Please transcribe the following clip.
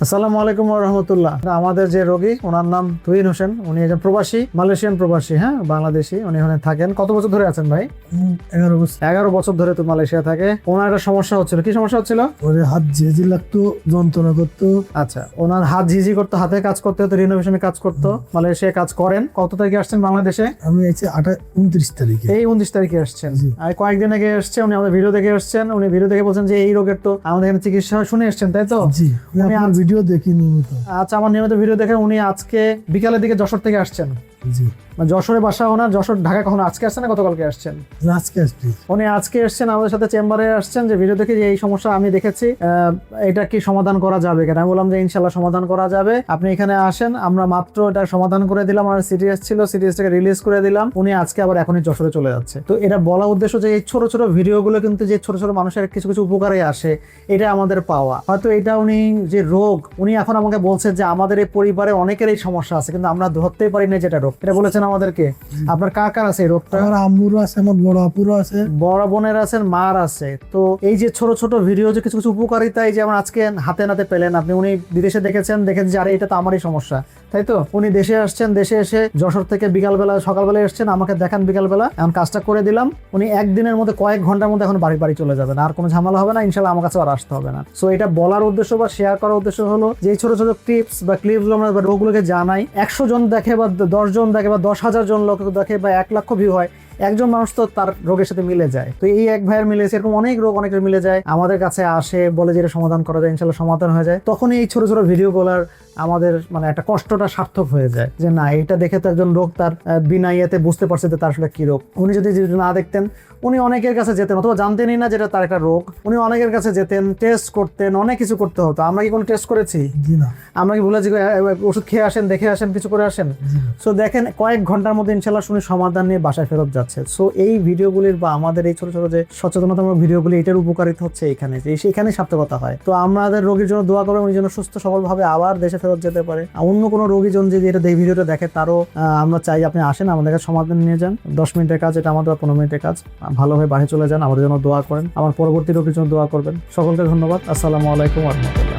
আসসালামু আলাইকুম ওয়া রাহমাতুল্লাহ। আমাদের যে রোগী ওনার নাম তুহিন হোসেন, উনি একজন প্রবাসী, মালয়েশিয়ান প্রবাসী, হ্যাঁ বাংলাদেশি। উনি ওখানে থাকেন। কত বছর ধরে আছেন ভাই? 11 বছর। 11 বছর ধরে তো মালয়েশিয়া থাকে। ওনার একটা সমস্যা হচ্ছিল। কি সমস্যা হচ্ছিল? ওরে হাত ঝিঝি লাগতো, যন্ত্রণা করতো। আচ্ছা, ওনার হাত ঝিঝি করতো, হাতে কাজ করতে হতো, রিনোভেশনে কাজ করতো। মালয়েশিয়া কাজ করেন। কত তারিখে আসছেন বাংলাদেশে? আমি আছি 29 তারিখে। এই 29 তারিখে আসছেন। জি। আর কয়েকদিন আগে আসছেন, উনি আমাদের ভিডিও দেখে আসছেন। উনি ভিডিও দেখে বলছেন যে এই রোগের তো আমাদের এখানে চিকিৎসা শুনে এসছেন, তাই তো? জি, আমি আপনার ভিডিও দেখি নিয়মিত। আচ্ছা, আমার নিয়মিত ভিডিও দেখে উনি আজকে বিকালের দিকে যশোর থেকে আসছেন। জি, যশোরে বাসা ওনার। যশোর ঢাকা কখন আজকে আসছেন না গতকালকে আসছেন? আজকে আসছি। উনি আজকে এসছেন, আমাদের সাথে চেম্বারে আসছেন, যে ভিডিও দেখে যে এই সমস্যা আমি দেখেছি, এটা কি সমাধান করা যাবে কিনা। আমি বললাম যে ইনশাল্লাহ সমাধান করা যাবে, আপনি এখানে আসেন, আমরা মাত্র এটা সমাধান করে দিলাম। আমার সিরিয়াস ছিল, সিরিয়াসটাকে রিলিজ করে দিলাম। উনি আজকে আবার এখনই যশোরে চলে যাচ্ছে। তো এটা বলা উদ্দেশ্য যে এই ছোট ছোট ভিডিওগুলো কিন্তু যে ছোট ছোট মানুষের কিছু কিছু উপকারে আসে, এটা আমাদের পাওয়া। হয়তো এটা উনি যে রোগ, উনি এখন আমাকে বলছেন যে আমাদের এই পরিবারে অনেকের এই সমস্যা আছে, কিন্তু আমরা ধরতেই পারি না যেটা রোগ। এটা বলেছেন আমাদেরকে। আপনার কার কার আছে এই রোগটা? আমার আম্মুরও আছে, আমার বড় আপুরও আছে, বড় বোনের আছেন, মার আছে। তো এই যে ছোট ছোট ভিডিও যে কিছু কিছু উপকারিতা, এই যে আমার আজকে হাতে নাতে পেলেন আপনি। উনি বিদেশে দেখেছেন যে আরে এটা তো আমারই সমস্যা, তাই তো? উনি দেশে আসছেন, দেশে এসে যশোর থেকে বিকালবেলা সকালবেলা এসছেন, আমাকে দেখান বিকালবেলা, এখন কাজটা করে দিলাম। উনি একদিনের মধ্যে কয়েক ঘন্টার মধ্যে এখন বাড়ি চলে যাবেন, আর কোনো ঝামেলা হবে না ইনশাল্লাহ। আমার কাছে আর আসতে হবে না। সো এটা বলার উদ্দেশ্য বা শেয়ার করার উদ্দেশ্য হলো যে এই ছোট ছোট টিপস বা ক্লিপগুলো আমরা রোগগুলোকে জানাই। 100 জন দেখে বা 10 জন দেখে বা 10,000 জন লোক দেখে বা 1 লক্ষ ভিউ হয়, একজন মানুষ তো তার রোগের সাথে মিলে যায়। তো এই এক ভাইয়ের মিলেছে, এরকম অনেক রোগ অনেকের মিলে যায়, আমাদের কাছে আসে, বলে যে এটা সমাধান করা যায়, ইনশাল্লাহ সমাধান হয়ে যায়। তখনই এই ছোট ছোট ভিডিওগুলোর আমাদের মানে একটা কষ্টটা সার্থক হয়ে যায়, যে না এটা দেখে তো একজন রোগ তার বিনা ইয়েতে বুঝতে পারছে যে তার আসলে কি রোগ। উনি যদি না দেখতেন, উনি অনেকের কাছে যেতেন, অথবা জানতেনই না যেটা তার একটা রোগ। উনি অনেকের কাছে যেতেন, টেস্ট করতেন, অনেক কিছু করতে হতো। আমরা কি কোনো টেস্ট করেছি? জি না। আমরা কি বলেছি ওষুধ খেয়ে আসেন, দেখে আসেন, কিছু করে আসেন? সো দেখেন কয়েক ঘন্টার মধ্যে ইনশাল্লাহ শুনে সমাধান নিয়ে বাসায় ফেরত যাচ্ছে। সো এই ভিডিওগুলির বা আমাদের এই ছোট ছোট যে সচেতনতামূলক ভিডিওগুলি, এটার উপকারিতা হচ্ছে এখানে, যে সেখানেই সার্থকতা হয়। তো আমাদের রোগীর জন্য দোয়া করবেন, উনি যেন সুস্থ সবলভাবে আবার দেশে ফেরত যেতে পারে। অন্য কোনো রোগী জন যদি এটা ভিডিওটা দেখে, তারও আমরা চাই আপনি আসেন, আমাদের কাছে সমাধান নিয়ে যান। 10 মিনিটের কাজ এটা আমাদের, 15 মিনিটের কাজ। ভালোভাবে বাড়ি চলে যান, আমাদের জন্য দোয়া করেন, আমার পরবর্তী রোগীর জন্য দোয়া করবেন। সকলকে ধন্যবাদ। আসসালামু আলাইকুম ওয়া রাহমাতুল্লাহ।